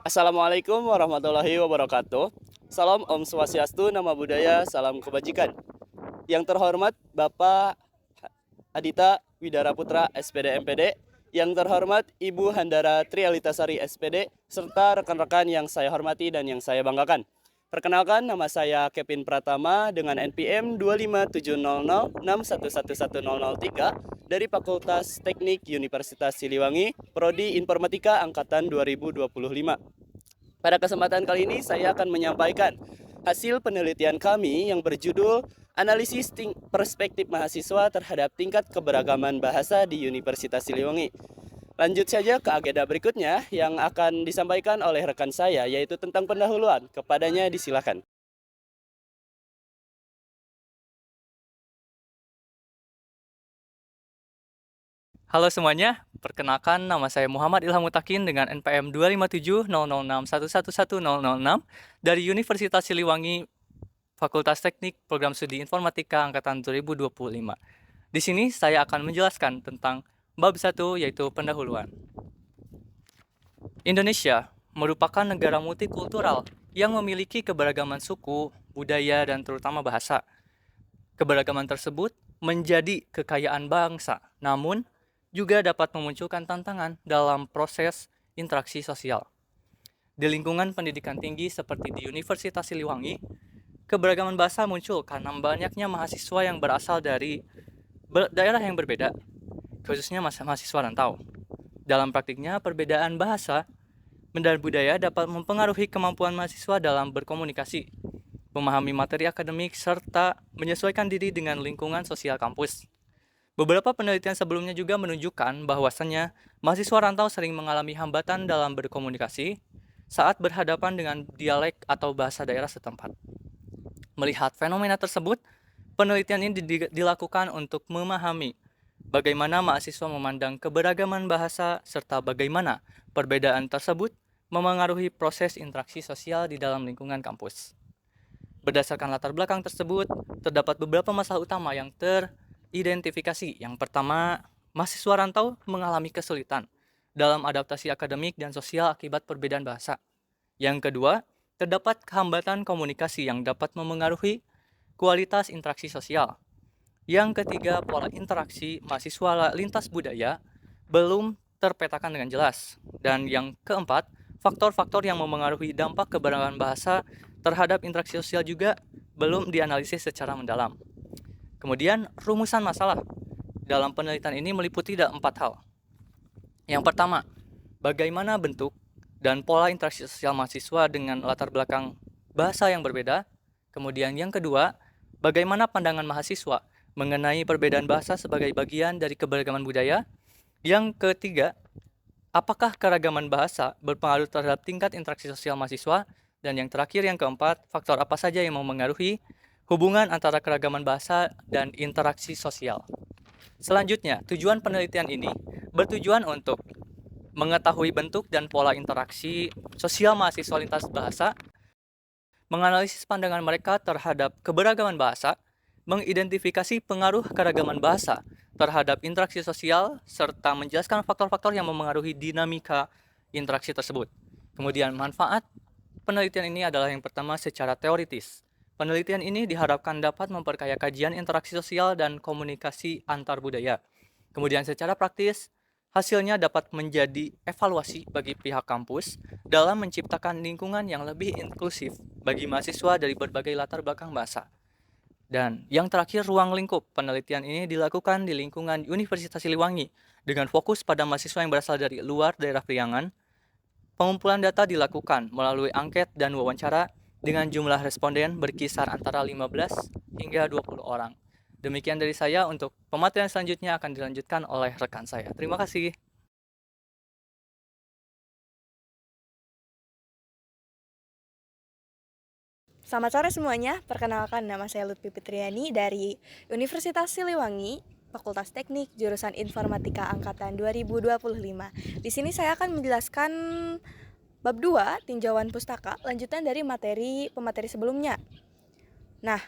Assalamualaikum warahmatullahi wabarakatuh. Salam Om Swastiastu, Nama Budaya, Salam Kebajikan. Yang terhormat Bapak Adita Widara Putra SPD MPD, yang terhormat Ibu Handara Trialitasari SPD, serta rekan-rekan yang saya hormati dan yang saya banggakan. Perkenalkan, nama saya Kevin Pratama dengan NPM 25700611103 dari Fakultas Teknik Universitas Siliwangi, Prodi Informatika Angkatan 2025. Pada kesempatan kali ini saya akan menyampaikan hasil penelitian kami yang berjudul Analisis Perspektif Mahasiswa Terhadap Tingkat Keberagaman Bahasa di Universitas Siliwangi. Lanjut saja ke agenda berikutnya yang akan disampaikan oleh rekan saya, yaitu tentang pendahuluan. Kepadanya disilakan. Halo semuanya, perkenalkan nama saya Muhammad Ilham Mutakin dengan NPM 2570061111006 dari Universitas Siliwangi, Fakultas Teknik Program Studi Informatika Angkatan 2025. Di sini saya akan menjelaskan tentang bab 1 yaitu pendahuluan. Indonesia merupakan negara multikultural yang memiliki keberagaman suku, budaya, dan terutama bahasa. Keberagaman tersebut menjadi kekayaan bangsa, namun juga dapat memunculkan tantangan dalam proses interaksi sosial. Di lingkungan pendidikan tinggi seperti di Universitas Siliwangi, keberagaman bahasa muncul karena banyaknya mahasiswa yang berasal dari daerah yang berbeda, khususnya mahasiswa rantau. Dalam praktiknya, perbedaan bahasa dan budaya dapat mempengaruhi kemampuan mahasiswa dalam berkomunikasi, memahami materi akademik, serta menyesuaikan diri dengan lingkungan sosial kampus. Beberapa penelitian sebelumnya juga menunjukkan bahwasannya mahasiswa rantau sering mengalami hambatan dalam berkomunikasi saat berhadapan dengan dialek atau bahasa daerah setempat. Melihat fenomena tersebut, penelitian ini dilakukan untuk memahami bagaimana mahasiswa memandang keberagaman bahasa serta bagaimana perbedaan tersebut memengaruhi proses interaksi sosial di dalam lingkungan kampus. Berdasarkan latar belakang tersebut, terdapat beberapa masalah utama yang teridentifikasi. Yang pertama, mahasiswa rantau mengalami kesulitan dalam adaptasi akademik dan sosial akibat perbedaan bahasa. Yang kedua, terdapat kehambatan komunikasi yang dapat memengaruhi kualitas interaksi sosial. Yang ketiga, pola interaksi mahasiswa lintas budaya belum terpetakan dengan jelas. Dan yang keempat, faktor-faktor yang memengaruhi dampak keberagaman bahasa terhadap interaksi sosial juga belum dianalisis secara mendalam. Kemudian, rumusan masalah dalam penelitian ini meliputi 4 hal. Yang pertama, bagaimana bentuk dan pola interaksi sosial mahasiswa dengan latar belakang bahasa yang berbeda. Kemudian yang kedua, bagaimana pandangan mahasiswa mengenai perbedaan bahasa sebagai bagian dari keberagaman budaya. Yang ketiga, apakah keragaman bahasa berpengaruh terhadap tingkat interaksi sosial mahasiswa? Dan yang terakhir, yang keempat, faktor apa saja yang memengaruhi hubungan antara keragaman bahasa dan interaksi sosial. Selanjutnya, tujuan penelitian ini bertujuan untuk mengetahui bentuk dan pola interaksi sosial mahasiswa lintas bahasa, menganalisis pandangan mereka terhadap keberagaman bahasa, mengidentifikasi pengaruh keragaman bahasa terhadap interaksi sosial, serta menjelaskan faktor-faktor yang memengaruhi dinamika interaksi tersebut. Kemudian manfaat penelitian ini adalah yang pertama secara teoritis. Penelitian ini diharapkan dapat memperkaya kajian interaksi sosial dan komunikasi antar budaya. Kemudian secara praktis, hasilnya dapat menjadi evaluasi bagi pihak kampus dalam menciptakan lingkungan yang lebih inklusif bagi mahasiswa dari berbagai latar belakang bahasa. Dan yang terakhir, ruang lingkup penelitian ini dilakukan di lingkungan Universitas Siliwangi dengan fokus pada mahasiswa yang berasal dari luar daerah Priangan. Pengumpulan data dilakukan melalui angket dan wawancara dengan jumlah responden berkisar antara 15 hingga 20 orang. Demikian dari saya, untuk pematerian selanjutnya akan dilanjutkan oleh rekan saya. Terima kasih. Selamat sore semuanya, perkenalkan nama saya Lutfi Fitriani dari Universitas Siliwangi, Fakultas Teknik, jurusan Informatika Angkatan 2025. Di sini saya akan menjelaskan bab 2, tinjauan pustaka, lanjutan dari pemateri sebelumnya. Nah,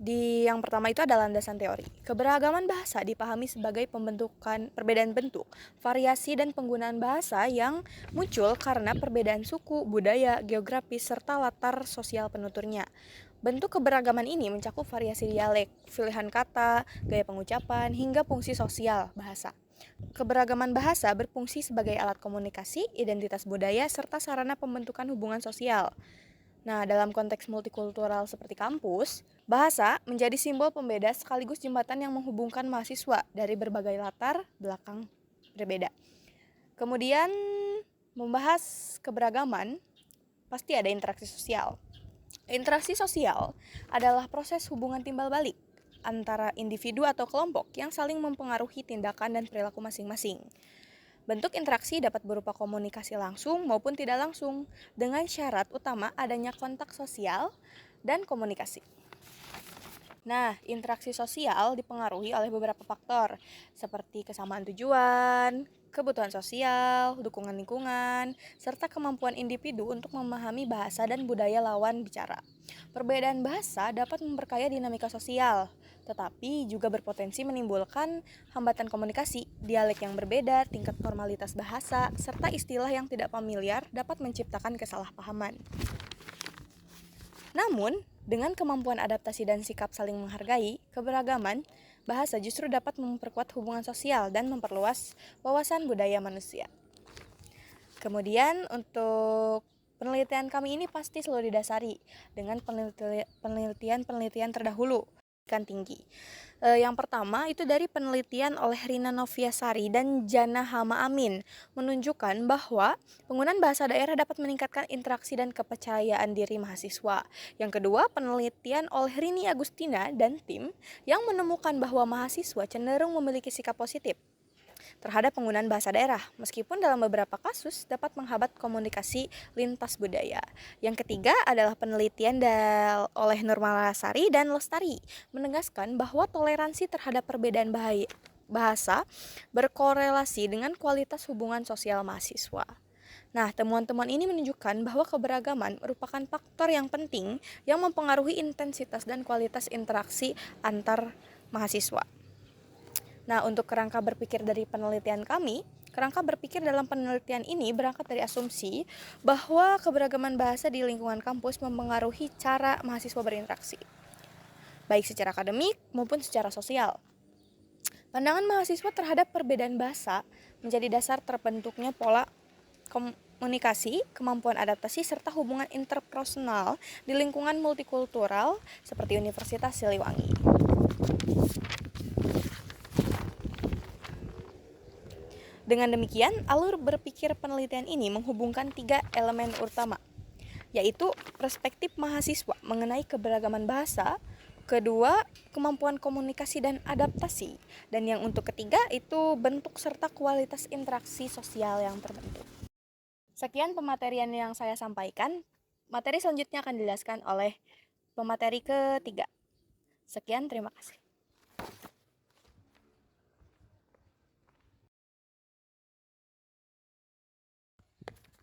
Yang pertama itu adalah landasan teori. Keberagaman bahasa dipahami sebagai perbedaan bentuk, variasi dan penggunaan bahasa yang muncul karena perbedaan suku, budaya, geografis serta latar sosial penuturnya. Bentuk keberagaman ini mencakup variasi dialek, pilihan kata, gaya pengucapan, hingga fungsi sosial bahasa. Keberagaman bahasa berfungsi sebagai alat komunikasi, identitas budaya, serta sarana pembentukan hubungan sosial. Nah, dalam konteks multikultural seperti kampus, bahasa menjadi simbol pembeda sekaligus jembatan yang menghubungkan mahasiswa dari berbagai latar belakang berbeda. Kemudian, membahas keberagaman, pasti ada interaksi sosial. Interaksi sosial adalah proses hubungan timbal balik antara individu atau kelompok yang saling mempengaruhi tindakan dan perilaku masing-masing. Bentuk interaksi dapat berupa komunikasi langsung maupun tidak langsung, dengan syarat utama adanya kontak sosial dan komunikasi. Nah, interaksi sosial dipengaruhi oleh beberapa faktor, seperti kesamaan tujuan, kebutuhan sosial, dukungan lingkungan, serta kemampuan individu untuk memahami bahasa dan budaya lawan bicara. Perbedaan bahasa dapat memperkaya dinamika sosial, tetapi juga berpotensi menimbulkan hambatan komunikasi. Dialek yang berbeda, tingkat formalitas bahasa, serta istilah yang tidak familiar dapat menciptakan kesalahpahaman. Namun, dengan kemampuan adaptasi dan sikap saling menghargai, keberagaman bahasa justru dapat memperkuat hubungan sosial dan memperluas wawasan budaya manusia. Kemudian untuk penelitian kami ini pasti selalu didasari dengan penelitian terdahulu kan tinggi. Yang pertama itu dari penelitian oleh Rina Noviasari dan Jana Hama Amin menunjukkan bahwa penggunaan bahasa daerah dapat meningkatkan interaksi dan kepercayaan diri mahasiswa. Yang kedua, penelitian oleh Rini Agustina dan tim yang menemukan bahwa mahasiswa cenderung memiliki sikap positif terhadap penggunaan bahasa daerah, meskipun dalam beberapa kasus dapat menghambat komunikasi lintas budaya. Yang ketiga adalah penelitian oleh Nurmalasari dan Lestari menegaskan bahwa toleransi terhadap perbedaan bahasa berkorelasi dengan kualitas hubungan sosial mahasiswa. Nah, temuan-temuan ini menunjukkan bahwa keberagaman merupakan faktor yang penting yang mempengaruhi intensitas dan kualitas interaksi antar mahasiswa. Nah, untuk kerangka berpikir dari penelitian kami, kerangka berpikir dalam penelitian ini berangkat dari asumsi bahwa keberagaman bahasa di lingkungan kampus mempengaruhi cara mahasiswa berinteraksi, baik secara akademik maupun secara sosial. Pandangan mahasiswa terhadap perbedaan bahasa menjadi dasar terbentuknya pola komunikasi, kemampuan adaptasi, serta hubungan interpersonal di lingkungan multikultural seperti Universitas Siliwangi. Dengan demikian, alur berpikir penelitian ini menghubungkan 3 elemen utama, yaitu perspektif mahasiswa mengenai keberagaman bahasa, kedua, kemampuan komunikasi dan adaptasi, dan yang untuk ketiga itu bentuk serta kualitas interaksi sosial yang terbentuk. Sekian pematerian yang saya sampaikan. Materi selanjutnya akan dijelaskan oleh pemateri ketiga. Sekian, terima kasih.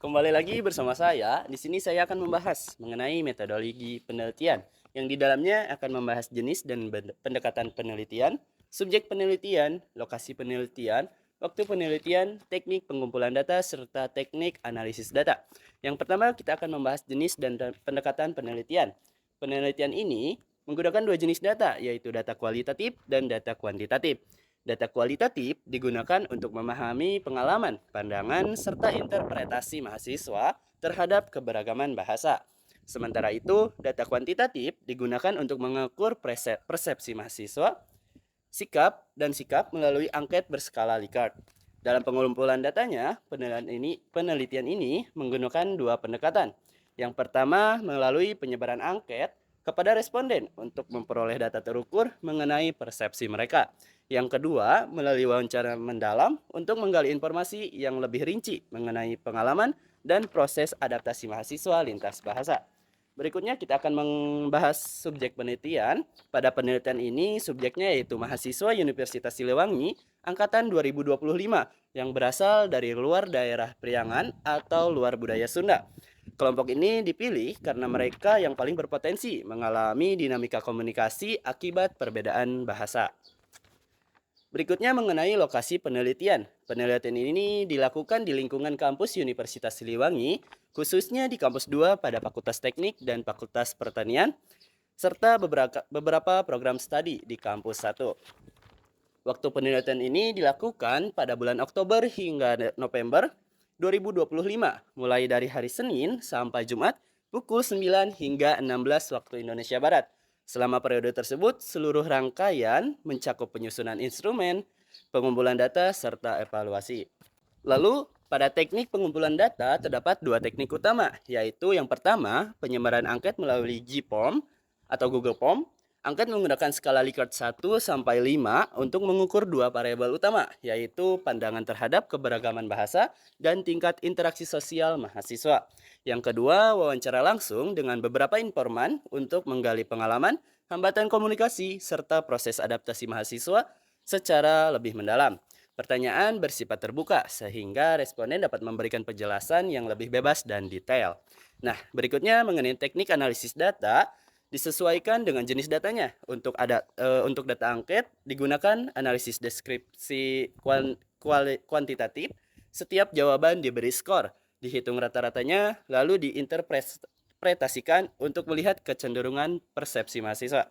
Kembali lagi bersama saya. Di sini saya akan membahas mengenai metodologi penelitian yang di dalamnya akan membahas jenis dan pendekatan penelitian, subjek penelitian, lokasi penelitian, waktu penelitian, teknik pengumpulan data, serta teknik analisis data. Yang pertama kita akan membahas jenis dan pendekatan penelitian. Penelitian ini menggunakan 2 jenis data, yaitu data kualitatif dan data kuantitatif. Data kualitatif digunakan untuk memahami pengalaman, pandangan, serta interpretasi mahasiswa terhadap keberagaman bahasa. Sementara itu, data kuantitatif digunakan untuk mengukur persepsi mahasiswa, sikap melalui angket berskala Likert. Dalam pengumpulan datanya, penelitian ini menggunakan 2 pendekatan. Yang pertama, melalui penyebaran angket kepada responden untuk memperoleh data terukur mengenai persepsi mereka. Yang kedua, melalui wawancara mendalam untuk menggali informasi yang lebih rinci mengenai pengalaman dan proses adaptasi mahasiswa lintas bahasa. Berikutnya kita akan membahas subjek penelitian. Pada penelitian ini subjeknya yaitu mahasiswa Universitas Siliwangi angkatan 2025 yang berasal dari luar daerah Priangan atau luar budaya Sunda. Kelompok ini dipilih karena mereka yang paling berpotensi mengalami dinamika komunikasi akibat perbedaan bahasa. Berikutnya mengenai lokasi penelitian. Penelitian ini dilakukan di lingkungan kampus Universitas Siliwangi, khususnya di kampus 2 pada Fakultas Teknik dan Fakultas Pertanian, serta beberapa program studi di kampus 1. Waktu penelitian ini dilakukan pada bulan Oktober hingga November 2025, mulai dari hari Senin sampai Jumat pukul 9 hingga 16 waktu Indonesia Barat. Selama periode tersebut, seluruh rangkaian mencakup penyusunan instrumen, pengumpulan data, serta evaluasi. Lalu, pada teknik pengumpulan data terdapat 2 teknik utama, yaitu yang pertama, penyebaran angket melalui GPOM atau Google Form. Angket menggunakan skala Likert 1 sampai 5 untuk mengukur 2 variabel utama, yaitu pandangan terhadap keberagaman bahasa dan tingkat interaksi sosial mahasiswa. Yang kedua, wawancara langsung dengan beberapa informan untuk menggali pengalaman, hambatan komunikasi, serta proses adaptasi mahasiswa secara lebih mendalam. Pertanyaan bersifat terbuka, sehingga responden dapat memberikan penjelasan yang lebih bebas dan detail. Nah, berikutnya mengenai teknik analisis data, disesuaikan dengan jenis datanya. Untuk data angket, digunakan analisis deskripsi kuantitatif. Setiap jawaban diberi skor, dihitung rata-ratanya, lalu diinterpretasikan untuk melihat kecenderungan persepsi mahasiswa.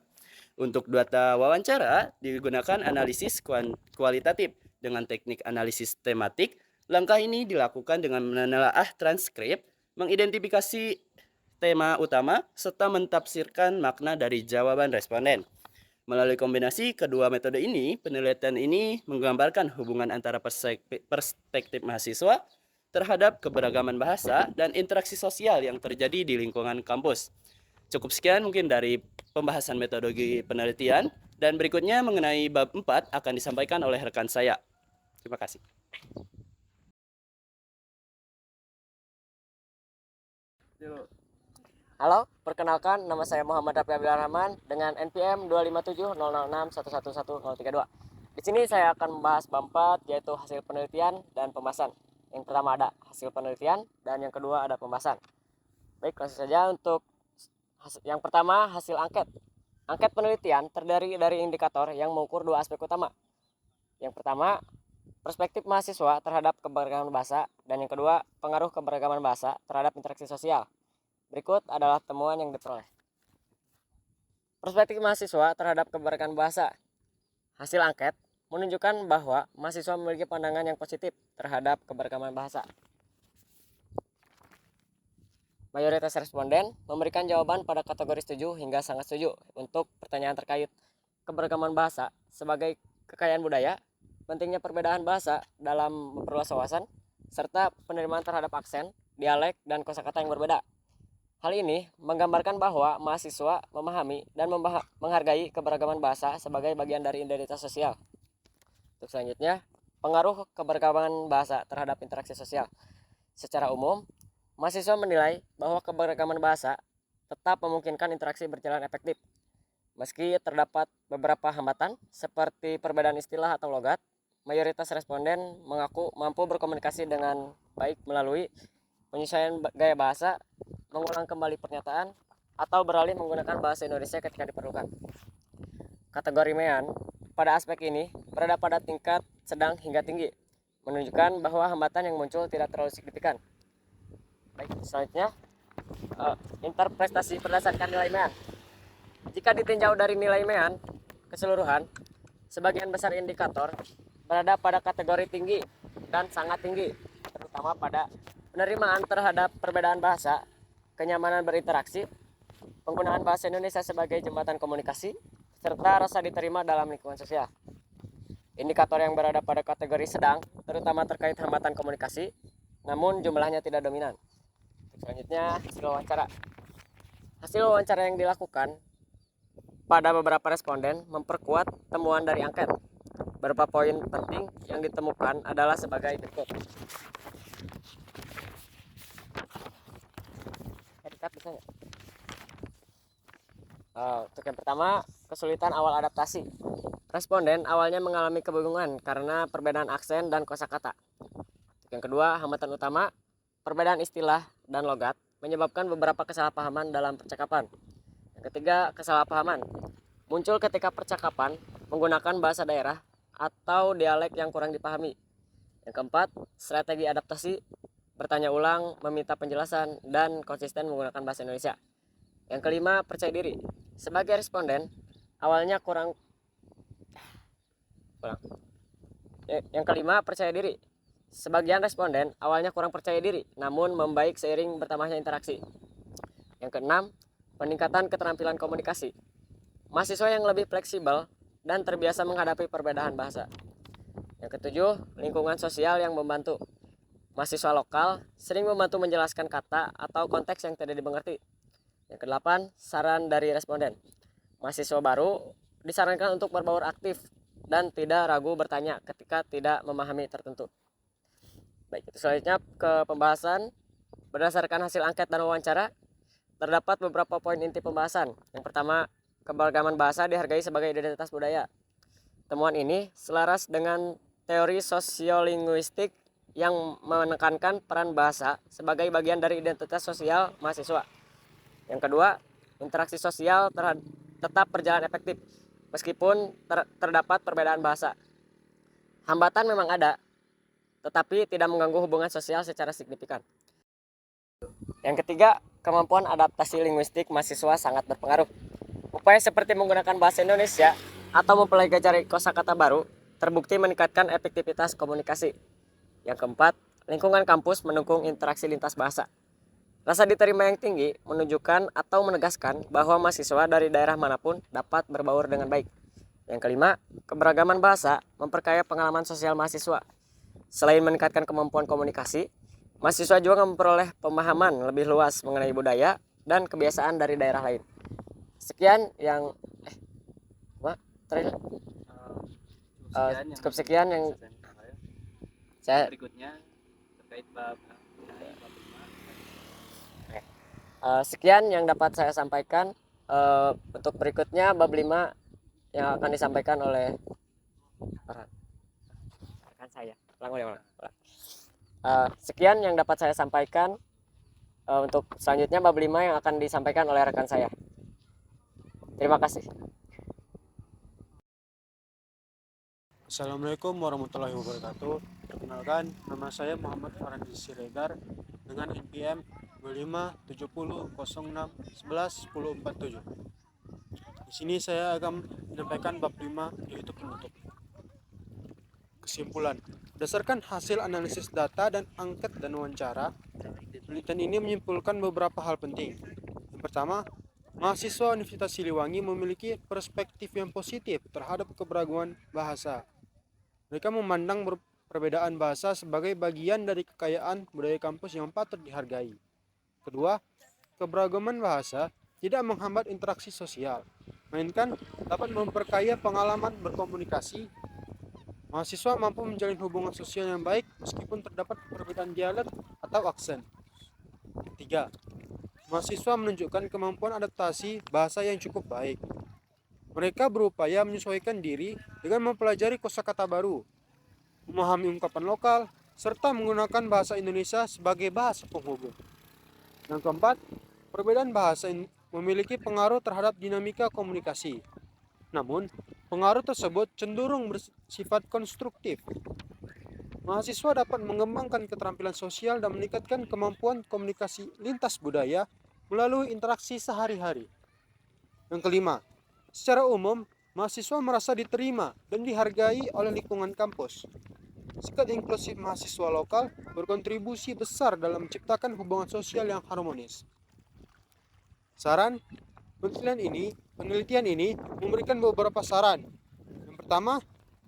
Untuk data wawancara, digunakan analisis kualitatif dengan teknik analisis tematik. Langkah ini dilakukan dengan menelaah transkrip, mengidentifikasi tema utama, serta mentafsirkan makna dari jawaban responden. Melalui kombinasi kedua metode ini, penelitian ini menggambarkan hubungan antara perspektif mahasiswa terhadap keberagaman bahasa dan interaksi sosial yang terjadi di lingkungan kampus. Cukup sekian mungkin dari pembahasan metodologi penelitian, dan berikutnya mengenai bab 4 akan disampaikan oleh rekan saya. Terima kasih. Halo, perkenalkan nama saya Muhammad Rafi Abdul Rahman dengan NPM 25700611132. Di sini saya akan membahas bab 4, yaitu hasil penelitian dan pembahasan. Yang pertama ada hasil penelitian dan yang kedua ada pembahasan. Baik, langsung saja untuk yang pertama, hasil angket. Angket penelitian terdiri dari indikator yang mengukur 2 aspek utama. Yang pertama, perspektif mahasiswa terhadap keberagaman bahasa, dan yang kedua, pengaruh keberagaman bahasa terhadap interaksi sosial. Berikut adalah temuan yang diperoleh. Perspektif mahasiswa terhadap keberagaman bahasa. Hasil angket menunjukkan bahwa mahasiswa memiliki pandangan yang positif terhadap keberagaman bahasa. Mayoritas responden memberikan jawaban pada kategori setuju hingga sangat setuju untuk pertanyaan terkait keberagaman bahasa sebagai kekayaan budaya, pentingnya perbedaan bahasa dalam memperluas wawasan, serta penerimaan terhadap aksen, dialek, dan kosakata yang berbeda. Hal ini menggambarkan bahwa mahasiswa memahami dan menghargai keberagaman bahasa sebagai bagian dari identitas sosial. Untuk selanjutnya, pengaruh keberagaman bahasa terhadap interaksi sosial. Secara umum, mahasiswa menilai bahwa keberagaman bahasa tetap memungkinkan interaksi berjalan efektif. Meski terdapat beberapa hambatan seperti perbedaan istilah atau logat, mayoritas responden mengaku mampu berkomunikasi dengan baik melalui penyesuaian gaya bahasa, mengulang kembali pernyataan, atau beralih menggunakan bahasa Indonesia ketika diperlukan. Kategori MEAN pada aspek ini berada pada tingkat sedang hingga tinggi, menunjukkan bahwa hambatan yang muncul tidak terlalu signifikan. Baik, selanjutnya interpretasi berdasarkan nilai MEAN. Jika ditinjau dari nilai MEAN keseluruhan, sebagian besar indikator berada pada kategori tinggi dan sangat tinggi, terutama pada penerimaan terhadap perbedaan bahasa, kenyamanan berinteraksi, penggunaan bahasa Indonesia sebagai jembatan komunikasi, serta rasa diterima dalam lingkungan sosial. Indikator yang berada pada kategori sedang, terutama terkait hambatan komunikasi, namun jumlahnya tidak dominan. Selanjutnya, hasil wawancara. Hasil wawancara yang dilakukan pada beberapa responden memperkuat temuan dari angket. Beberapa poin penting yang ditemukan adalah sebagai berikut. Untuk yang pertama, kesulitan awal adaptasi. Responden awalnya mengalami kebingungan karena perbedaan aksen dan kosakata. Untuk yang kedua, hambatan utama, perbedaan istilah dan logat. menyebabkan beberapa kesalahpahaman dalam percakapan. Yang ketiga, kesalahpahaman muncul ketika percakapan menggunakan bahasa daerah atau dialek yang kurang dipahami. Yang keempat, strategi adaptasi, bertanya ulang, meminta penjelasan, dan konsisten menggunakan bahasa Indonesia. Yang kelima, percaya diri. Sebagai responden, awalnya kurang. Yang kelima, percaya diri. Sebagian responden awalnya kurang percaya diri, namun membaik seiring bertambahnya interaksi. Yang keenam, peningkatan keterampilan komunikasi. Mahasiswa yang lebih fleksibel dan terbiasa menghadapi perbedaan bahasa. Yang ketujuh, lingkungan sosial yang membantu. Mahasiswa lokal sering membantu menjelaskan kata atau konteks yang tidak dimengerti. Yang kedelapan, saran dari responden. Mahasiswa baru disarankan untuk berbaur aktif dan tidak ragu bertanya ketika tidak memahami tertentu. Baik, itu selanjutnya ke pembahasan. Berdasarkan hasil angket dan wawancara, terdapat beberapa poin inti pembahasan. Yang pertama, keberagaman bahasa dihargai sebagai identitas budaya. Temuan ini selaras dengan teori sosiolinguistik yang menekankan peran bahasa sebagai bagian dari identitas sosial mahasiswa. Yang kedua, interaksi sosial tetap berjalan efektif meskipun terdapat perbedaan bahasa. Hambatan memang ada, tetapi tidak mengganggu hubungan sosial secara signifikan. Yang ketiga, kemampuan adaptasi linguistik mahasiswa sangat berpengaruh. Upaya seperti menggunakan bahasa Indonesia atau mempelajari kosakata baru terbukti meningkatkan efektivitas komunikasi. Yang keempat, lingkungan kampus mendukung interaksi lintas bahasa. Rasa diterima yang tinggi menunjukkan atau menegaskan bahwa mahasiswa dari daerah manapun dapat berbaur dengan baik. Yang kelima, keberagaman bahasa memperkaya pengalaman sosial mahasiswa. Selain meningkatkan kemampuan komunikasi, mahasiswa juga memperoleh pemahaman lebih luas mengenai budaya dan kebiasaan dari daerah lain. Sekian yang cukup sekian yang saya Berikutnya terkait bab sekian yang dapat saya sampaikan. Untuk berikutnya bab 5 yang akan disampaikan oleh rekan saya. Sekian yang dapat saya sampaikan. Untuk selanjutnya bab 5 yang akan disampaikan oleh rekan saya. Terima kasih. Assalamualaikum warahmatullahi wabarakatuh. Perkenalkan, nama saya Muhammad Farhandi Siregar dengan NPM 257006111047. Di sini saya akan menyampaikan bab 5 yaitu penutup. Kesimpulan, berdasarkan hasil analisis data dan angket dan wawancara, penelitian ini menyimpulkan beberapa hal penting. Yang pertama, mahasiswa Universitas Siliwangi memiliki perspektif yang positif terhadap keberagaman bahasa. Mereka memandang perbedaan bahasa sebagai bagian dari kekayaan budaya kampus yang patut dihargai. Kedua, keberagaman bahasa tidak menghambat interaksi sosial, melainkan dapat memperkaya pengalaman berkomunikasi. Mahasiswa mampu menjalin hubungan sosial yang baik meskipun terdapat perbedaan dialek atau aksen. Ketiga, mahasiswa menunjukkan kemampuan adaptasi bahasa yang cukup baik. Mereka berupaya menyesuaikan diri dengan mempelajari kosakata baru, memahami ungkapan lokal, serta menggunakan bahasa Indonesia sebagai bahasa penghubung. Yang keempat, perbedaan bahasa memiliki pengaruh terhadap dinamika komunikasi. Namun, pengaruh tersebut cenderung bersifat konstruktif. Mahasiswa dapat mengembangkan keterampilan sosial dan meningkatkan kemampuan komunikasi lintas budaya melalui interaksi sehari-hari. Yang kelima, secara umum, mahasiswa merasa diterima dan dihargai oleh lingkungan kampus. Sikap inklusif mahasiswa lokal berkontribusi besar dalam menciptakan hubungan sosial yang harmonis. Saran, penelitian ini memberikan beberapa saran. Yang pertama,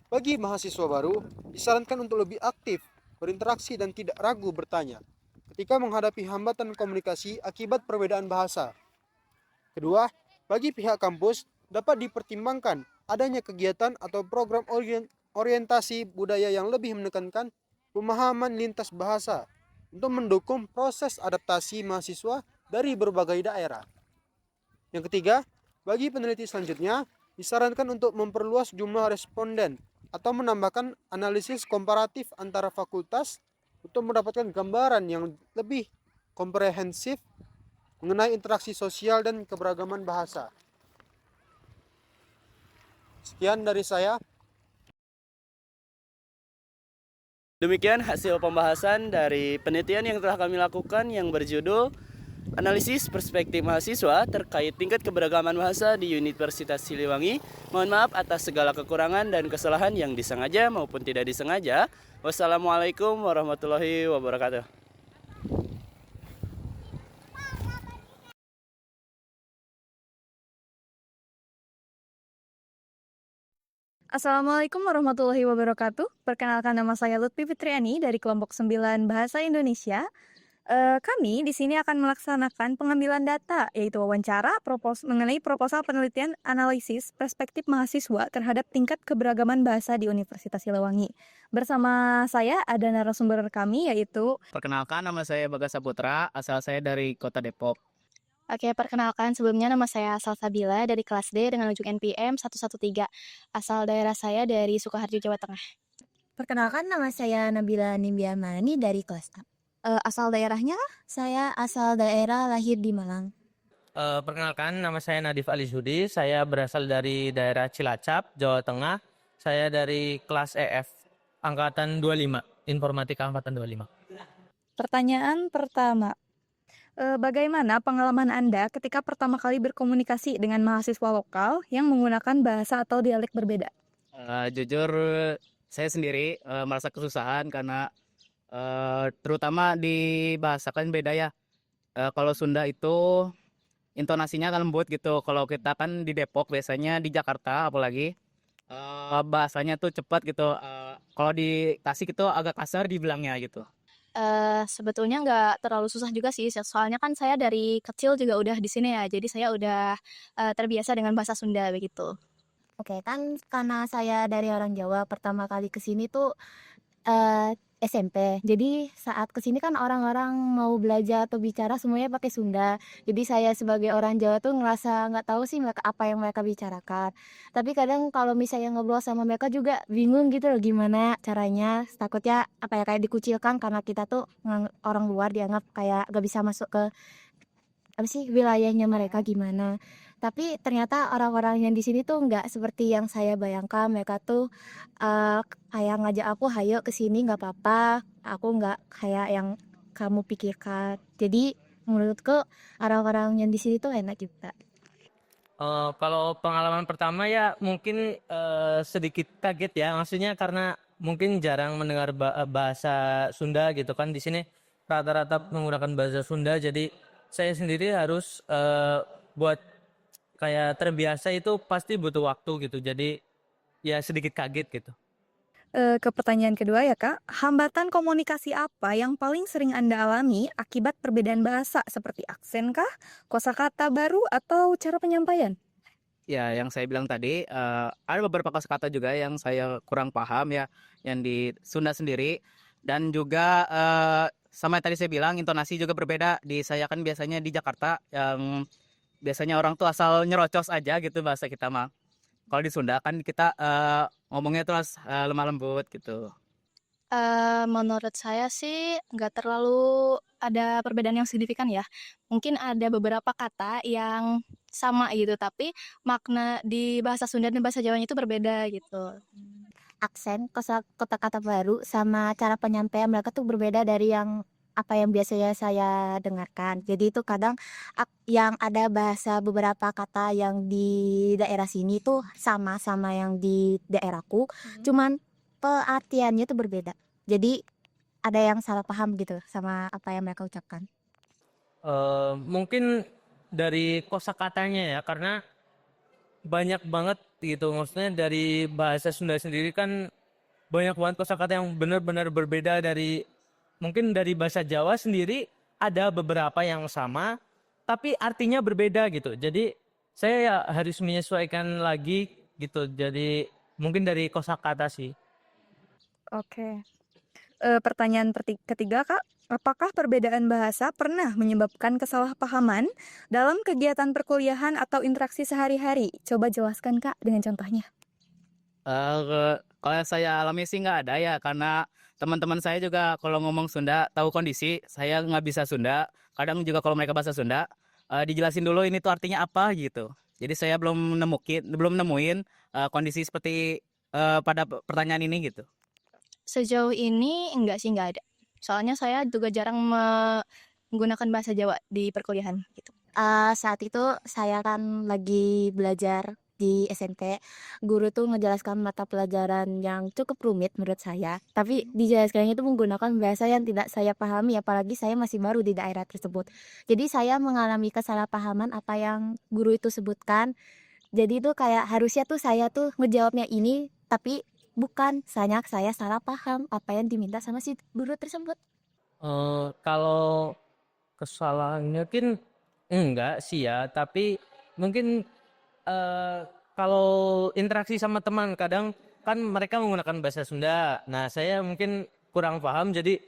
bagi mahasiswa baru, disarankan untuk lebih aktif, berinteraksi dan tidak ragu bertanya ketika menghadapi hambatan komunikasi akibat perbedaan bahasa. Kedua, bagi pihak kampus dapat dipertimbangkan adanya kegiatan atau program orientasi budaya yang lebih menekankan pemahaman lintas bahasa untuk mendukung proses adaptasi mahasiswa dari berbagai daerah. Yang ketiga, bagi peneliti selanjutnya disarankan untuk memperluas jumlah responden atau menambahkan analisis komparatif antara fakultas untuk mendapatkan gambaran yang lebih komprehensif mengenai interaksi sosial dan keberagaman bahasa. Sekian dari saya. Demikian hasil pembahasan dari penelitian yang telah kami lakukan yang berjudul Analisis Perspektif Mahasiswa terkait tingkat keberagaman bahasa di Universitas Siliwangi. Mohon maaf atas segala kekurangan dan kesalahan yang disengaja maupun tidak disengaja. Wassalamualaikum warahmatullahi wabarakatuh. Assalamualaikum warahmatullahi wabarakatuh. Perkenalkan, nama saya Lutfi Fitriani dari kelompok 9 Bahasa Indonesia. Kami di sini akan melaksanakan pengambilan data, yaitu wawancara mengenai proposal penelitian analisis perspektif mahasiswa terhadap tingkat keberagaman bahasa di Universitas Siliwangi. Bersama saya ada narasumber kami, yaitu... Perkenalkan, nama saya Bagas Saputra, asal saya dari Kota Depok. Oke, perkenalkan sebelumnya nama saya Salsabila dari kelas D dengan ujung NPM 113. Asal daerah saya dari Sukoharjo, Jawa Tengah. Perkenalkan, nama saya Nabila Nimbiamani dari kelas A. Asal daerahnya, saya asal daerah lahir di Malang. Perkenalkan, nama saya Nadif Ali Sudi. Saya berasal dari daerah Cilacap, Jawa Tengah. Saya dari kelas EF, Angkatan 25, Informatika Angkatan 25. Pertanyaan pertama, bagaimana pengalaman Anda ketika pertama kali berkomunikasi dengan mahasiswa lokal yang menggunakan bahasa atau dialek berbeda? Jujur, saya sendiri merasa kesusahan karena terutama di bahasa kan beda ya. Kalau Sunda itu intonasinya kan lembut gitu. Kalau kita kan di Depok, biasanya di Jakarta apalagi bahasanya tuh cepat gitu. Kalau di Tasik itu agak kasar dibilangnya gitu. Sebetulnya nggak terlalu susah juga sih, soalnya kan saya dari kecil juga udah di sini ya, jadi saya udah terbiasa dengan bahasa Sunda begitu. Oke, kan karena saya dari orang Jawa, pertama kali ke sini tuh SMP. Jadi saat ke sini kan orang-orang mau belajar atau bicara semuanya pakai Sunda. Jadi saya sebagai orang Jawa tuh ngerasa nggak tahu sih mereka apa yang mereka bicarakan. Tapi kadang kalau misalnya ngobrol sama mereka juga bingung gitu loh gimana caranya. Takutnya apa ya, kayak dikucilkan karena kita tuh orang luar, dianggap kayak gak bisa masuk ke apa sih wilayahnya mereka gimana. Tapi ternyata orang-orang yang di sini tuh nggak seperti yang saya bayangkan. Mereka tuh kayak ngajak aku, hayo ke sini nggak apa-apa. Aku nggak kayak yang kamu pikirkan. Jadi menurutku orang-orang yang di sini tuh enak juga. Kalau pengalaman pertama ya mungkin sedikit kaget ya, maksudnya karena mungkin jarang mendengar bahasa Sunda gitu kan. Di sini rata-rata menggunakan bahasa Sunda, jadi saya sendiri harus buat kayak terbiasa itu pasti butuh waktu gitu. Jadi ya sedikit kaget gitu. Ke pertanyaan kedua ya Kak, hambatan komunikasi apa yang paling sering Anda alami akibat perbedaan bahasa seperti aksen kah, kosakata baru, atau cara penyampaian? Ya, yang saya bilang tadi, ada beberapa kosakata juga yang saya kurang paham ya, yang di Sunda sendiri. Dan juga sama yang tadi saya bilang, intonasi juga berbeda. Di saya kan biasanya di Jakarta, yang biasanya orang tuh asal nyerocos aja gitu bahasa kita mah. Kalau di Sunda kan kita ngomongnya terus lemah lembut gitu. Menurut saya sih nggak terlalu ada perbedaan yang signifikan ya. Mungkin ada beberapa kata yang sama gitu, tapi makna di bahasa Sunda dan bahasa Jawanya itu berbeda gitu. Aksen, kata-kata baru, sama cara penyampaian mereka tuh berbeda dari yang apa yang biasanya saya dengarkan. Jadi itu kadang yang ada bahasa beberapa kata yang di daerah sini tuh sama yang di daerahku, cuman pengertiannya tuh berbeda. Jadi ada yang salah paham gitu sama apa yang mereka ucapkan. Mungkin dari kosakatanya ya, karena banyak banget gitu. Maksudnya dari bahasa Sunda sendiri kan banyak banget kosakata yang benar-benar berbeda dari mungkin dari bahasa Jawa sendiri. Ada beberapa yang sama tapi artinya berbeda gitu. Jadi saya ya harus menyesuaikan lagi gitu. Jadi mungkin dari kosakata sih. Oke. Pertanyaan ketiga Kak, apakah perbedaan bahasa pernah menyebabkan kesalahpahaman dalam kegiatan perkuliahan atau interaksi sehari-hari? Coba jelaskan Kak dengan contohnya. Kalau yang saya alami sih nggak ada ya, karena teman-teman saya juga kalau ngomong Sunda tahu kondisi, saya nggak bisa Sunda. Kadang juga kalau mereka bahasa Sunda, dijelasin dulu ini tuh artinya apa gitu. Jadi saya belum nemuin kondisi seperti pada pertanyaan ini gitu. Sejauh ini enggak sih, enggak ada. Soalnya saya juga jarang menggunakan bahasa Jawa di perkuliahan gitu. Saat itu saya kan lagi belajar di SMP, guru tuh ngejelaskan mata pelajaran yang cukup rumit menurut saya, tapi dijelaskannya itu menggunakan bahasa yang tidak saya pahami, apalagi saya masih baru di daerah tersebut. Jadi saya mengalami kesalahpahaman apa yang guru itu sebutkan. Jadi itu kayak harusnya tuh saya tuh ngejawabnya ini, tapi bukan, saya salah paham apa yang diminta sama si guru tersebut. Kalau kesalahannya mungkin enggak sih ya, tapi mungkin kalau interaksi sama teman kadang kan mereka menggunakan bahasa Sunda. Nah, saya mungkin kurang paham jadi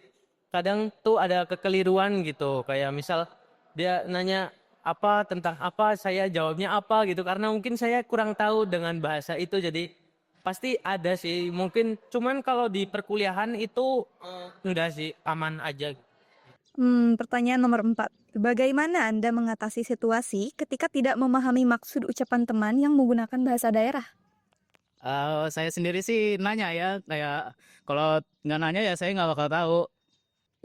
kadang tuh ada kekeliruan gitu. Kayak misal dia nanya apa tentang apa, saya jawabnya apa gitu karena mungkin saya kurang tahu dengan bahasa itu. Jadi pasti ada sih. Mungkin cuman kalau di perkuliahan itu udah sih aman aja. Pertanyaan nomor 4. Bagaimana Anda mengatasi situasi ketika tidak memahami maksud ucapan teman yang menggunakan bahasa daerah? Saya sendiri sih nanya ya, kayak kalau nggak nanya ya saya nggak bakal tahu.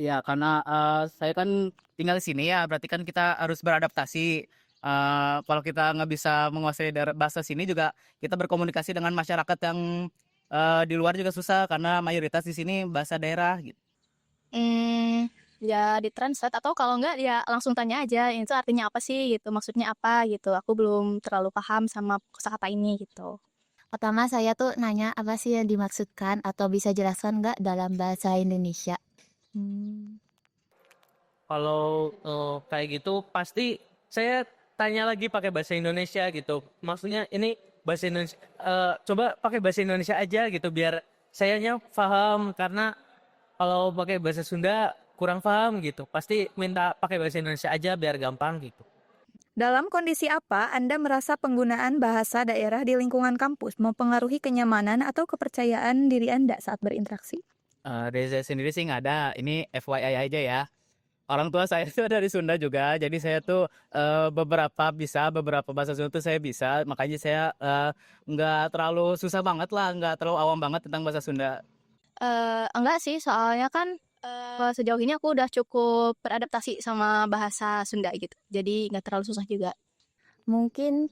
Ya karena saya kan tinggal di sini ya, berarti kan kita harus beradaptasi. Kalau kita nggak bisa menguasai bahasa sini juga kita berkomunikasi dengan masyarakat yang di luar juga susah karena mayoritas di sini bahasa daerah gitu. Ya ditranslate atau kalau enggak ya langsung tanya aja itu artinya apa sih gitu, maksudnya apa gitu. Aku belum terlalu paham sama kosakata ini gitu. Pertama saya tuh nanya apa sih yang dimaksudkan atau bisa jelaskan nggak dalam bahasa Indonesia. Kalau kayak gitu pasti saya tanya lagi pakai bahasa Indonesia gitu. Maksudnya ini bahasa Indonesia, coba pakai bahasa Indonesia aja gitu biar sayanya paham karena kalau pakai bahasa Sunda kurang paham gitu. Pasti minta pakai bahasa Indonesia aja biar gampang gitu. Dalam kondisi apa Anda merasa penggunaan bahasa daerah di lingkungan kampus mempengaruhi kenyamanan atau kepercayaan diri Anda saat berinteraksi? Dari saya sendiri sih nggak ada, ini FYI aja ya. Orang tua saya itu dari Sunda juga, jadi saya tuh beberapa bahasa Sunda tuh saya bisa, makanya saya nggak terlalu susah banget lah, nggak terlalu awam banget tentang bahasa Sunda. Enggak sih, soalnya kan sejauh ini aku udah cukup beradaptasi sama bahasa Sunda gitu. Jadi nggak terlalu susah juga. Mungkin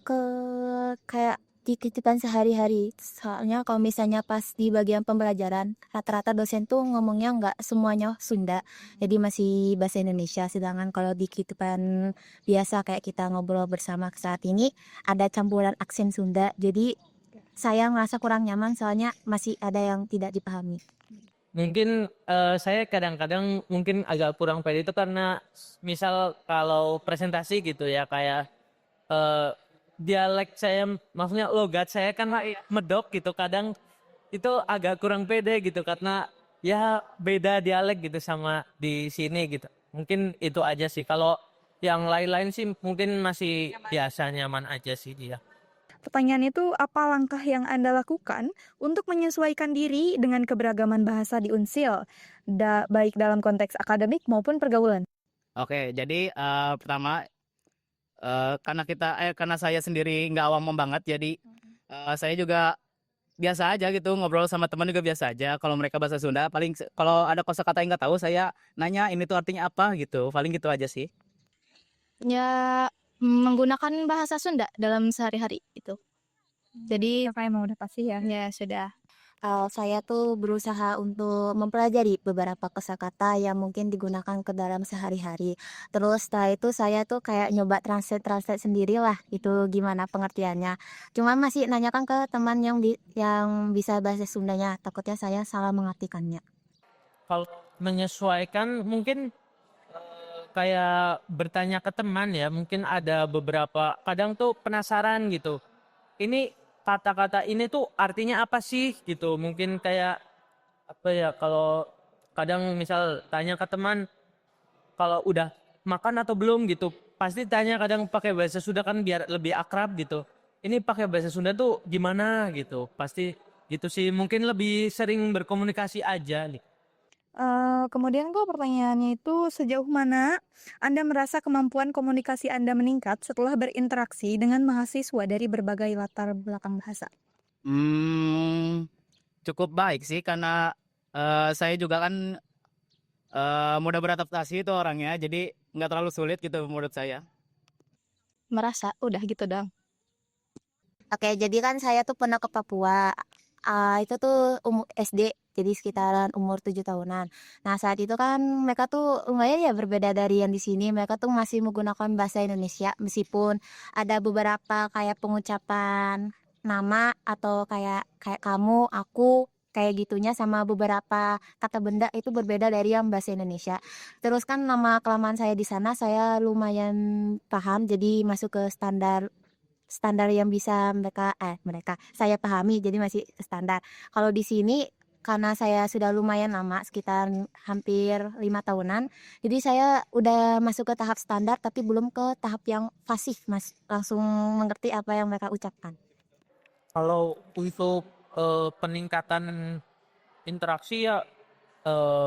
kayak di kehidupan sehari-hari. Soalnya kalau misalnya pas di bagian pembelajaran, rata-rata dosen tuh ngomongnya nggak semuanya Sunda. Jadi masih bahasa Indonesia. Sedangkan kalau di kehidupan biasa kayak kita ngobrol bersama saat ini, ada campuran aksen Sunda. Jadi saya ngerasa kurang nyaman soalnya masih ada yang tidak dipahami. Mungkin saya kadang-kadang mungkin agak kurang pede itu karena misal kalau presentasi gitu ya kayak dialek saya, maksudnya logat saya kan medok gitu, kadang itu agak kurang pede gitu karena ya beda dialek gitu sama di sini gitu. Mungkin itu aja sih. Kalau yang lain-lain sih mungkin masih biasa, nyaman aja sih dia. Pertanyaan itu, apa langkah yang Anda lakukan untuk menyesuaikan diri dengan keberagaman bahasa di Unsil, baik dalam konteks akademik maupun pergaulan? Oke, jadi pertama karena saya sendiri nggak awam banget, jadi saya juga biasa aja gitu ngobrol sama teman juga biasa aja. Kalau mereka bahasa Sunda, paling kalau ada kosakata yang nggak tahu saya nanya ini tuh artinya apa gitu, paling gitu aja sih. Ya menggunakan bahasa Sunda dalam sehari-hari itu. Jadi Kayak emang udah pasti ya. ya sudah. Saya tuh berusaha untuk mempelajari beberapa kosakata yang mungkin digunakan ke dalam sehari-hari. Terus setelah itu saya tuh kayak nyoba translate sendiri lah itu gimana pengertiannya. Cuma masih nanyakan ke teman yang bisa bahasa Sundanya, takutnya saya salah mengartikannya. Kalau menyesuaikan mungkin kayak bertanya ke teman ya, mungkin ada beberapa kadang tuh penasaran gitu, ini kata-kata ini tuh artinya apa sih gitu. Mungkin kayak apa ya, kalau kadang misal tanya ke teman kalau udah makan atau belum gitu, pasti tanya kadang pakai bahasa Sunda kan biar lebih akrab gitu, ini pakai bahasa Sunda tuh gimana gitu, pasti gitu sih. Mungkin lebih sering berkomunikasi aja nih. Kemudian Kak, pertanyaannya itu sejauh mana Anda merasa kemampuan komunikasi Anda meningkat setelah berinteraksi dengan mahasiswa dari berbagai latar belakang bahasa? Cukup baik sih karena saya juga kan mudah beradaptasi itu orangnya, jadi nggak terlalu sulit gitu menurut saya. Merasa udah gitu dong. Oke, jadi kan saya tuh pernah ke Papua. Itu tuh SD, jadi sekitaran umur 7 tahunan. Nah, saat itu kan mereka tuh lumayan ya berbeda dari yang di sini. Mereka tuh masih menggunakan bahasa Indonesia meskipun ada beberapa kayak pengucapan nama atau kayak kayak kamu, aku, kayak gitunya sama beberapa kata benda itu berbeda dari yang bahasa Indonesia. Terus kan lama kelamaan saya di sana saya lumayan paham jadi masuk ke standar standar yang bisa mereka saya pahami jadi masih standar. Kalau di sini karena saya sudah lumayan lama sekitar hampir 5 tahunan, jadi saya udah masuk ke tahap standar tapi belum ke tahap yang fasih mas, langsung mengerti apa yang mereka ucapkan. Kalau untuk peningkatan interaksi ya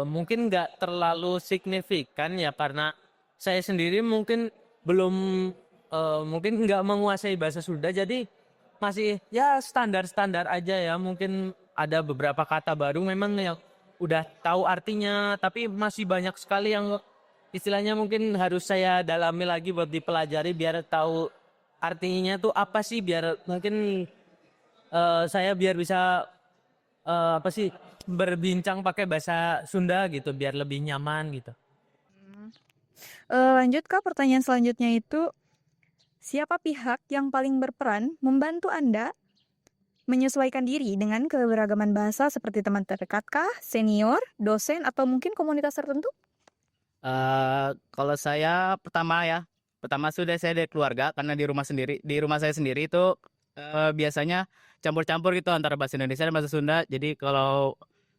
mungkin nggak terlalu signifikan ya karena saya sendiri mungkin belum mungkin nggak menguasai bahasa Sunda jadi masih ya standar-standar aja ya mungkin ada beberapa kata baru memang yang udah tahu artinya tapi masih banyak sekali yang istilahnya mungkin harus saya dalami lagi buat dipelajari biar tahu artinya tuh apa sih biar mungkin saya biar bisa apa sih berbincang pakai bahasa Sunda gitu biar lebih nyaman gitu. Lanjut Kak, pertanyaan selanjutnya itu siapa pihak yang paling berperan membantu Anda menyesuaikan diri dengan keberagaman bahasa seperti teman terdekat kah, senior, dosen, atau mungkin komunitas tertentu? Kalau saya pertama sudah saya dari keluarga karena di rumah saya sendiri itu biasanya campur-campur gitu antara bahasa Indonesia dan bahasa Sunda. Jadi kalau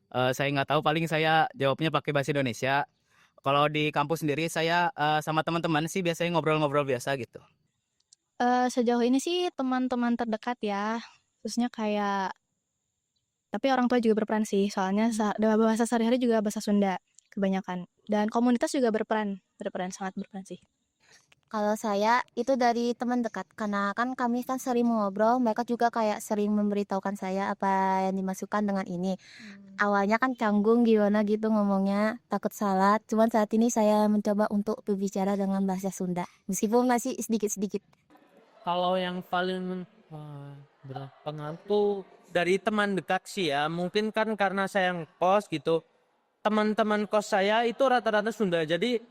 saya nggak tahu paling saya jawabnya pakai bahasa Indonesia. Kalau di kampus sendiri saya sama teman-teman sih biasanya ngobrol-ngobrol biasa gitu. Sejauh ini sih teman-teman terdekat ya, khususnya kayak tapi orang tua juga berperan sih, soalnya bahasa sehari-hari juga bahasa Sunda kebanyakan. Dan komunitas juga sangat berperan sih. Kalau saya itu dari teman dekat karena kan kami kan sering ngobrol, mereka juga kayak sering memberitahukan saya apa yang dimasukkan dengan ini. Awalnya kan canggung gimana gitu ngomongnya, takut salah. Cuman saat ini saya mencoba untuk berbicara dengan bahasa Sunda, meskipun masih sedikit-sedikit. Kalau yang paling berpengaruh tuh dari teman dekat sih ya. Mungkin kan karena saya ngekos gitu. Teman-teman kos saya itu rata-rata Sunda. Jadi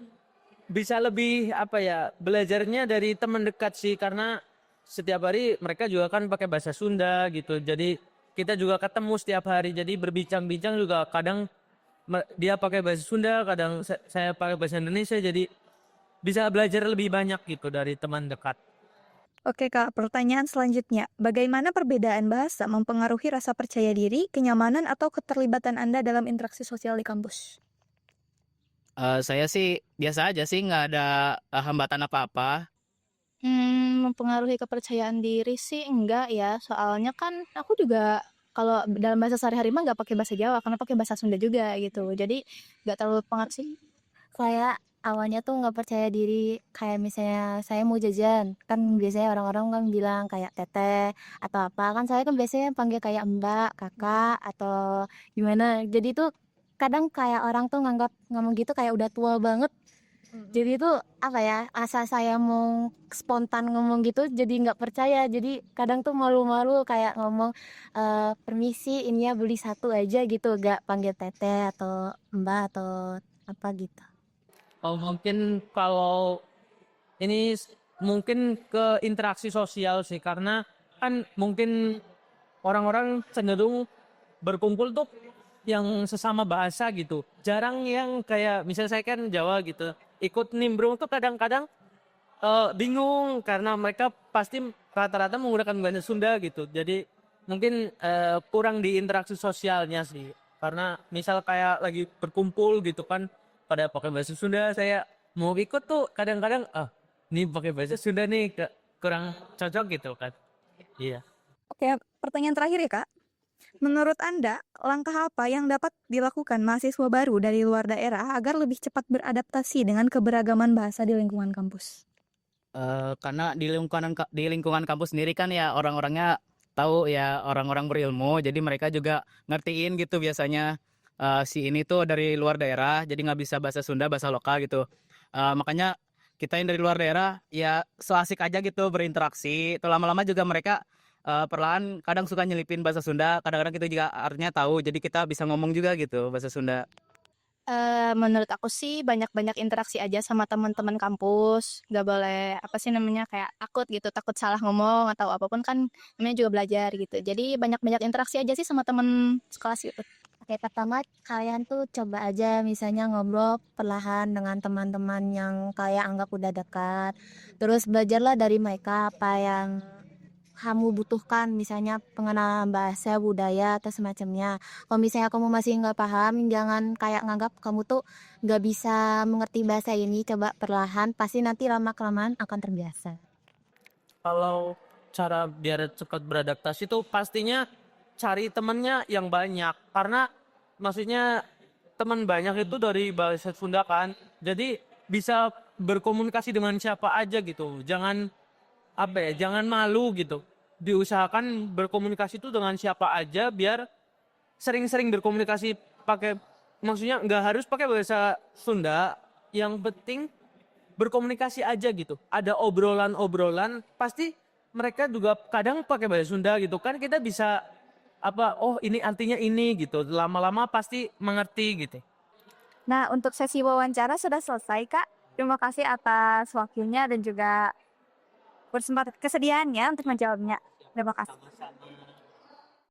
bisa lebih apa ya belajarnya dari teman dekat sih karena setiap hari mereka juga kan pakai bahasa Sunda gitu. Jadi kita juga ketemu setiap hari. Jadi berbincang-bincang juga kadang dia pakai bahasa Sunda, kadang saya pakai bahasa Indonesia. Jadi bisa belajar lebih banyak gitu dari teman dekat. Oke Kak, pertanyaan selanjutnya. Bagaimana perbedaan bahasa mempengaruhi rasa percaya diri, kenyamanan, atau keterlibatan Anda dalam interaksi sosial di kampus? Saya sih biasa aja sih nggak ada hambatan apa-apa. Mempengaruhi kepercayaan diri sih enggak ya, soalnya kan aku juga kalau dalam bahasa sehari-hari mah nggak pakai bahasa Jawa karena pakai bahasa Sunda juga gitu. Jadi nggak terlalu pengaruh sih. Saya awalnya tuh nggak percaya diri kayak misalnya saya mau jajan kan biasanya orang-orang kan bilang kayak teteh atau apa kan saya kan biasanya panggil kayak mbak, kakak atau gimana. Jadi tuh kadang kayak orang tuh nganggap ngomong gitu kayak udah tua banget. Jadi itu apa ya asal saya mau spontan ngomong gitu jadi nggak percaya jadi kadang tuh malu-malu kayak ngomong permisi ini ya beli satu aja gitu nggak panggil teteh atau mbak atau apa gitu. Oh, mungkin kalau ini mungkin ke interaksi sosial sih karena kan mungkin orang-orang cenderung berkumpul tuh yang sesama bahasa gitu. Jarang yang kayak misalnya saya kan Jawa gitu. Ikut nimbrung tuh kadang-kadang bingung karena mereka pasti rata-rata menggunakan bahasa Sunda gitu. Jadi mungkin kurang di interaksi sosialnya sih. Karena misal kayak lagi berkumpul gitu kan pada pakai bahasa Sunda saya mau ikut tuh kadang-kadang ini pakai bahasa Sunda nih kurang cocok gitu kan. Iya. Oke, pertanyaan terakhir ya Kak. Menurut Anda, langkah apa yang dapat dilakukan mahasiswa baru dari luar daerah agar lebih cepat beradaptasi dengan keberagaman bahasa di lingkungan kampus? Karena di lingkungan kampus sendiri kan ya orang-orangnya tahu ya orang-orang berilmu, jadi mereka juga ngertiin gitu biasanya si ini tuh dari luar daerah, jadi nggak bisa bahasa Sunda, bahasa lokal gitu. Makanya kita yang dari luar daerah ya so asik aja gitu berinteraksi. Tuh lama-lama juga mereka perlahan kadang suka nyelipin bahasa Sunda, kadang-kadang kita juga artinya tahu, jadi kita bisa ngomong juga gitu bahasa Sunda. Menurut aku sih banyak-banyak interaksi aja sama teman-teman kampus, nggak boleh apa sih namanya kayak takut salah ngomong atau apapun kan namanya juga belajar gitu. Jadi banyak-banyak interaksi aja sih sama teman sekelas gitu. Oke, pertama kalian tuh coba aja misalnya ngobrol perlahan dengan teman-teman yang kayak anggap udah dekat. Terus belajarlah dari mereka apa yang kamu butuhkan, misalnya pengenalan bahasa, budaya, atau semacamnya. Kalau misalnya kamu masih nggak paham, jangan kayak nganggap kamu tuh nggak bisa mengerti bahasa ini. Coba perlahan, pasti nanti lama-kelamaan akan terbiasa. Kalau cara biar cepat beradaptasi tuh pastinya cari temennya yang banyak, karena maksudnya teman banyak itu dari bahasa Sunda kan, jadi bisa berkomunikasi dengan siapa aja gitu. Jangan jangan malu gitu, diusahakan berkomunikasi itu dengan siapa aja biar sering-sering berkomunikasi pakai, maksudnya nggak harus pakai bahasa Sunda, yang penting berkomunikasi aja gitu. Ada obrolan-obrolan, pasti mereka juga kadang pakai bahasa Sunda gitu kan, kita bisa oh ini artinya ini gitu, lama-lama pasti mengerti gitu. Nah, untuk sesi wawancara sudah selesai, Kak. Terima kasih atas waktunya dan juga kesediaannya untuk menjawabnya. Terima kasih.